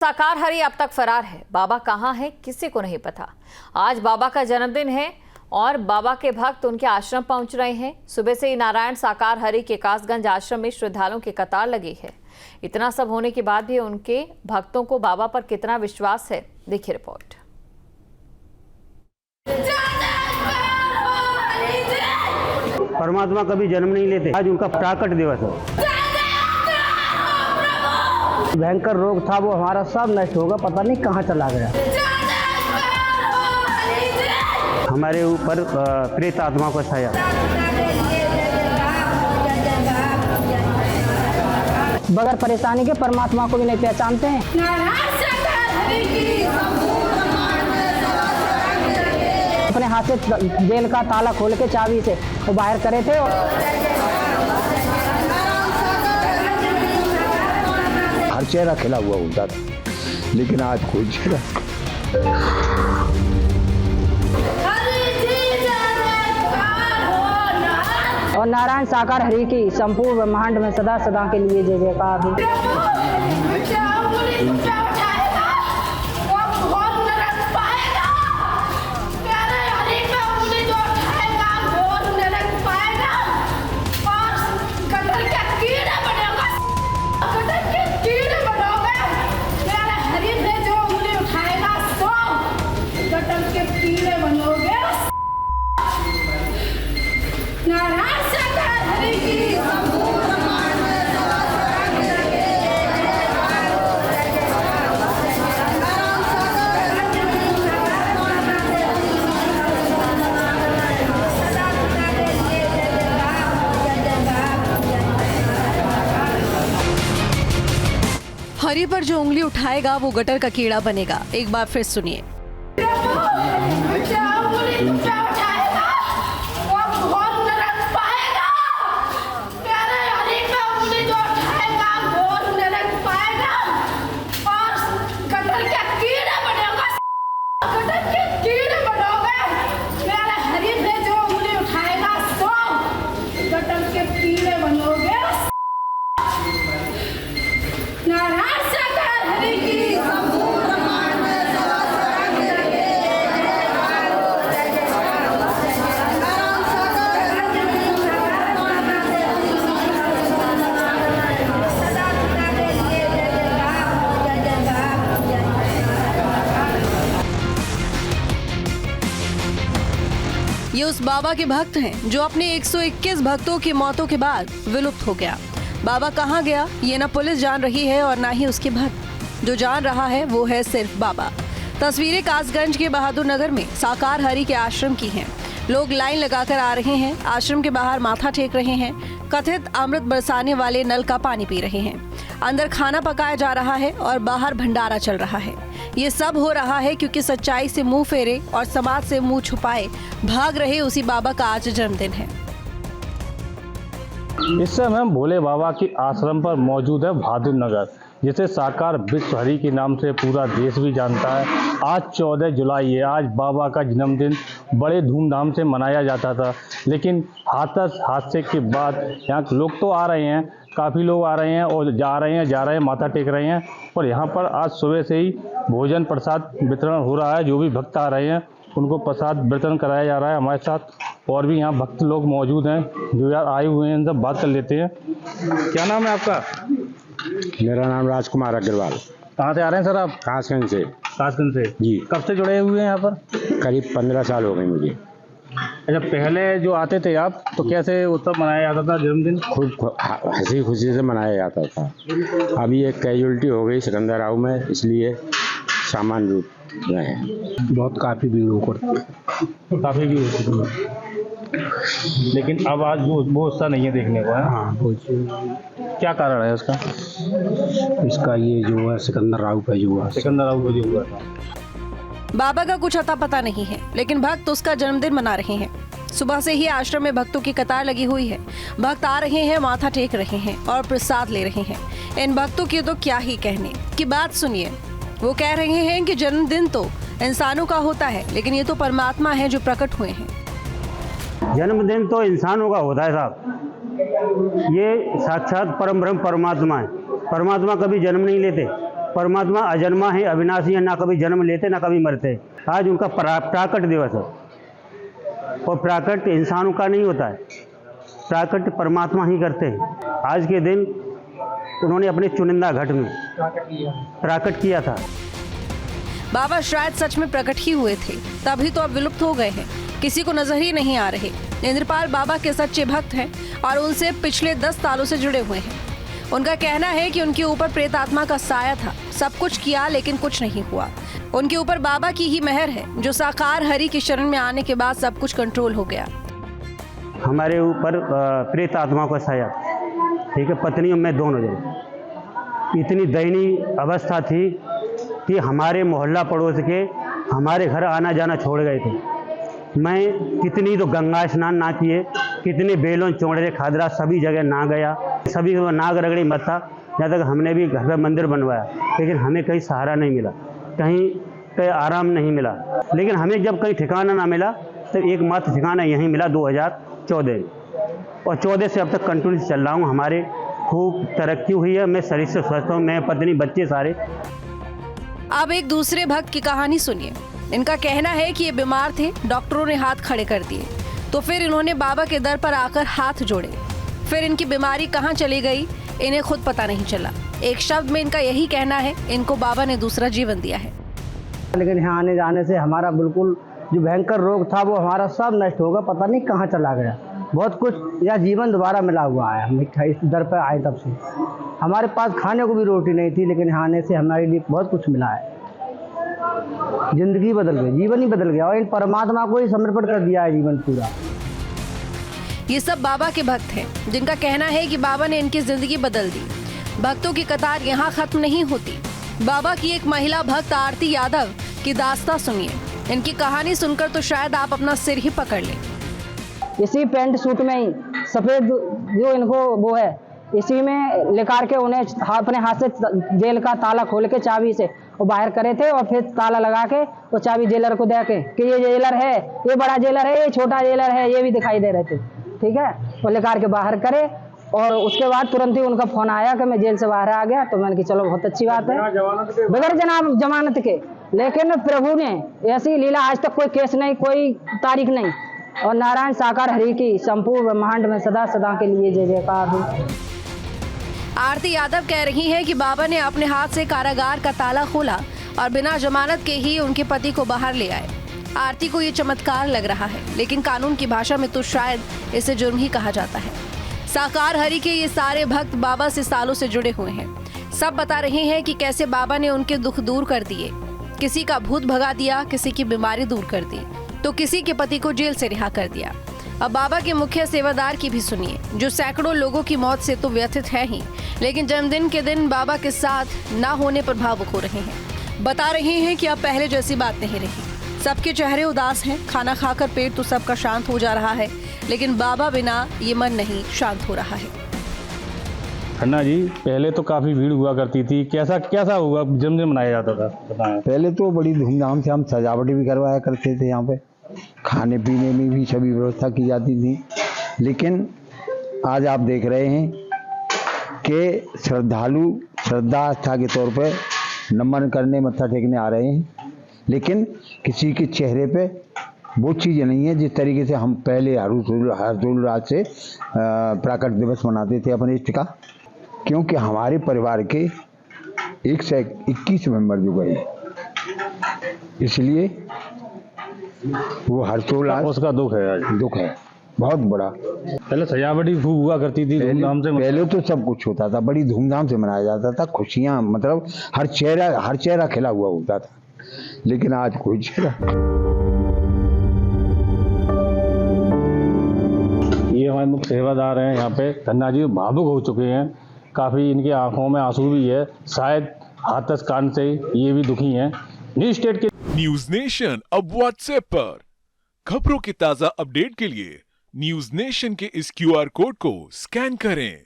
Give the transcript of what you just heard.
साकार हरि अब तक फरार है। बाबा कहाँ है किसी को नहीं पता। आज बाबा का जन्मदिन है और बाबा के भक्त उनके आश्रम पहुंच रहे हैं। सुबह से ही नारायण साकार हरि के कासगंज आश्रम में श्रद्धालुओं की कतार लगी है। इतना सब होने के बाद भी उनके भक्तों को बाबा पर कितना विश्वास है, देखिए रिपोर्ट। परमात्मा कभी जन्म नहीं लेते। आज उनका प्राकट दिवस है। भयंकर रोग था वो हमारा सब नष्ट होगा, पता नहीं कहाँ चला गया। हमारे ऊपर प्रेत आत्मा को छाया। बगैर परेशानी के परमात्मा को भी नहीं पहचानते हैं। अपने हाथ से जेल का ताला खोल के चाबी से वो बाहर करे थे। हर चेहरा खिला हुआ होता था, लेकिन आज कोई चेहरा। और नारायण साकार हरि की संपूर्ण ब्रह्मांड में सदा सदा के लिए जय जयकार हो। हरि पर जो उंगली उठाएगा वो गटर का कीड़ा बनेगा। एक बार फिर सुनिए। ये उस बाबा के भक्त हैं जो अपने 121 भक्तों की मौतों के बाद विलुप्त हो गया। बाबा कहाँ गया ये ना पुलिस जान रही है और ना ही उसके भक्त। जो जान रहा है वो है सिर्फ बाबा। तस्वीरें कासगंज के बहादुर नगर में साकार हरि के आश्रम की हैं। लोग लाइन लगाकर आ रहे हैं। आश्रम के बाहर माथा टेक रहे हैं। कथित अमृत बरसाने वाले नल का पानी पी रहे हैं। अंदर खाना पकाया जा रहा है और बाहर भंडारा चल रहा है। ये सब हो रहा है क्योंकि सच्चाई से मुंह फेरे और समाज से मुंह छुपाए भाग रहे उसी बाबा का आज जन्मदिन है। इस समय हम भोले बाबा के आश्रम पर मौजूद है बहादुर नगर, जिसे साकार विश्व हरि के नाम से पूरा देश भी जानता है। आज 14 जुलाई है। आज बाबा का जन्मदिन बड़े धूमधाम से मनाया जाता था, लेकिन हादसे के बाद यहाँ लोग तो आ रहे हैं, काफ़ी लोग आ रहे हैं और जा रहे हैं, माथा टेक रहे हैं। और यहाँ पर आज सुबह से ही भोजन प्रसाद वितरण हो रहा है। जो भी भक्त आ रहे हैं उनको प्रसाद वितरण कराया जा रहा है। हमारे साथ और भी यहाँ भक्त लोग मौजूद हैं जो यार आए हुए हैं, इनसे बात कर लेते हैं। क्या नाम है आपका? मेरा नाम राजकुमार अग्रवाल। कहाँ से आ रहे हैं सर आप? कासगंज से। कासगंज से जी। कब से जुड़े हुए हैं यहाँ पर? करीब 15 साल हो गए मुझे। अच्छा, पहले जो आते थे आप तो कैसे उत्सव मनाया जाता था जन्मदिन? खूब हंसी खुशी से मनाया जाता था। अभी एक कैजुअलिटी हो गई सिकंदर राव में, इसलिए सामान्य रूप रहे हैं। बहुत काफ़ी भीड़ काफ़ी भी होती थी, लेकिन अब आज वो उत्साह नहीं है देखने को है। हाँ, क्या कारण है उसका? इसका ये जो है सिकंदर राव का जो हुआ, सिकंदर राव को जो हुआ था। बाबा का कुछ अता पता नहीं है, लेकिन भक्त उसका जन्मदिन मना रहे हैं। सुबह से ही आश्रम में भक्तों की कतार लगी हुई है। भक्त आ रहे हैं, माथा टेक रहे हैं और प्रसाद ले रहे हैं। इन भक्तों की तो क्या ही कहने की बात। सुनिए, वो कह रहे हैं कि जन्मदिन तो इंसानों का होता है, लेकिन ये तो परमात्मा है जो प्रकट हुए हैं। जन्मदिन तो इंसानों का होता है साहब। ये साक्षात परम ब्रह्म परमात्मा है। परमात्मा कभी जन्म नहीं लेते। परमात्मा अजन्मा है, अविनाशी है, ना कभी जन्म लेते ना कभी मरते। आज उनका प्राकट दिवस है और प्राकट इंसानों का नहीं होता है, प्राकट परमात्मा ही करते हैं। आज के दिन उन्होंने अपने चुनिंदा घट में प्राकट किया था। बाबा शायद सच में प्रकट ही हुए थे, तभी तो अब विलुप्त हो गए हैं, किसी को नजर ही नहीं आ रहे। इंद्रपाल बाबा के सच्चे भक्त हैं और उनसे पिछले 10 सालों से जुड़े हुए हैं। उनका कहना है कि उनके ऊपर प्रेत आत्मा का साया था, सब कुछ किया लेकिन कुछ नहीं हुआ। उनके ऊपर बाबा की ही मेहर है, जो साकार हरि की शरण में आने के बाद सब कुछ कंट्रोल हो गया। हमारे ऊपर प्रेत आत्मा का साया, ठीक है, पत्नी और मैं दोनों जन। इतनी दयनीय अवस्था थी कि हमारे मोहल्ला पड़ोस के हमारे घर आना जाना छोड़ गए थे। मैं कितनी तो गंगा स्नान ना किए, कितने बेलों चौड़े खादरा सभी जगह ना गया, सभी नाग रगड़ी मत था। जहाँ तक हमने भी घर पर मंदिर बनवाया, लेकिन हमें कहीं सहारा नहीं मिला, कहीं आराम नहीं मिला। लेकिन हमें जब कहीं ठिकाना ना मिला तो एकमात्र ठिकाना यहीं मिला 2014, और 14 से अब तक कंटिन्यू चल रहा हूँ। हमारे खूब तरक्की हुई है, मैं शरीर से स्वस्थ हूँ, मैं पत्नी बच्चे सारे। अब एक दूसरे भक्त की कहानी सुनिए। इनका कहना है कि ये बीमार थे, डॉक्टरों ने हाथ खड़े कर दिए, तो फिर इन्होंने बाबा के दर पर आकर हाथ जोड़े। फिर इनकी बीमारी कहाँ चली गई इन्हें खुद पता नहीं चला। एक शब्द में इनका यही कहना है, इनको बाबा ने दूसरा जीवन दिया है। लेकिन यहाँ आने जाने से हमारा बिल्कुल जो भयंकर रोग था वो हमारा सब नष्ट होगा, पता नहीं कहाँ चला गया। बहुत कुछ या जीवन दोबारा मिला हुआ है। हम इस दर पर आए तब से हमारे पास खाने को भी रोटी नहीं थी, लेकिन यहाँ आने से हमारे लिए बहुत कुछ मिला है। जिंदगी बदल गई, जीवन ही बदल गया, और इन परमात्मा को ही समर्पित कर दिया है जीवन पूरा। ये सब बाबा के भक्त हैं, जिनका कहना है कि बाबा ने इनकी जिंदगी बदल दी। भक्तों की कतार यहाँ खत्म नहीं होती। बाबा की एक महिला भक्त आरती यादव की दास्तां सुनिए। इनकी कहानी सुनकर तो शायद आप अपना सिर ही पकड़ लें। इसी पैंट सूट में ही सफेद जो इनको वो है, इसी में लेकर के उन्हें अपने हाथ से जेल का ताला खोल के चाबी से वो बाहर करे थे, और फिर ताला लगा के वो चाबी जेलर को दे के कि ये जेलर है, ये बड़ा जेलर है, ये छोटा जेलर है, ये भी दिखाई दे रहे थे, ठीक है। वो लेकर के बाहर करे, और उसके बाद तुरंत ही उनका फोन आया कि मैं जेल से बाहर आ गया। तो मैंने कि चलो बहुत अच्छी बात है, बगैर जमानत के। लेकिन प्रभु ने ऐसी लीला, आज तक कोई केस नहीं, कोई तारीख नहीं, और नारायण साकार हरि की संपूर्ण ब्रह्मांड में सदा सदा के लिए जय जयकार हो। आरती यादव कह रही हैं कि बाबा ने अपने हाथ से कारागार का ताला खोला और बिना जमानत के ही उनके पति को बाहर ले आए। आरती को ये चमत्कार लग रहा है, लेकिन कानून की भाषा में तो शायद इसे जुर्म ही कहा जाता है। साकार हरि के ये सारे भक्त बाबा से सालों से जुड़े हुए हैं। सब बता रहे हैं कि कैसे बाबा ने उनके दुख दूर कर दिए, किसी का भूत भगा दिया, किसी की बीमारी दूर कर दी, तो किसी के पति को जेल से रिहा कर दिया। अब बाबा के मुख्य सेवादार की भी सुनिए, जो सैकड़ों लोगों की मौत से तो व्यथित है ही, लेकिन जन्मदिन के दिन बाबा के साथ ना होने पर भावुक हो रहे हैं। बता रहे हैं कि अब पहले जैसी बात नहीं रही, सबके चेहरे उदास हैं। खाना खाकर पेट तो सबका शांत हो जा रहा है, लेकिन बाबा बिना ये मन नहीं शांत हो रहा है। खन्ना जी, पहले तो काफी भीड़ हुआ करती थी, कैसा हुआ जन्मदिन मनाया जाता था, बताएं। पहले तो बड़ी धूमधाम से हम सजावट भी करवाया करते थे, यहाँ पे खाने पीने में भी सभी व्यवस्था की जाती थी। लेकिन आज आप देख रहे हैं कि श्रद्धालु श्रद्धा आस्था के तौर पे नमन करने, मत्था टेकने आ रहे हैं, लेकिन किसी के चेहरे पे वो चीज़ नहीं है जिस तरीके से हम पहले हर्षोल्लास से प्राकट दिवस मनाते थे अपने इष्ट का। क्योंकि हमारे परिवार के 121 मेंबर जो गए, इसलिए वो हर्षोल्लास, उसका दुख है आज, दुख है बहुत बड़ा। पहले सजावट ही खूब हुआ करती थी, धूमधाम से। पहले तो सब कुछ होता था, बड़ी धूमधाम से मनाया जाता था, खुशियां, मतलब हर चेहरा खिला हुआ होता था। लेकिन आज कोई चेहरा। ये हमारे मुख्य सेवादार हैं यहाँ पे, खन्ना जी भावुक हो चुके हैं, काफी इनकी आंखों में आंसू भी है, शायद हाथस कांड से ये भी दुखी हैं। न्यूज स्टेट के न्यूज नेशन अब व्हाट्सएप पर खबरों के ताजा अपडेट के लिए न्यूज नेशन के इस QR कोड को स्कैन करें।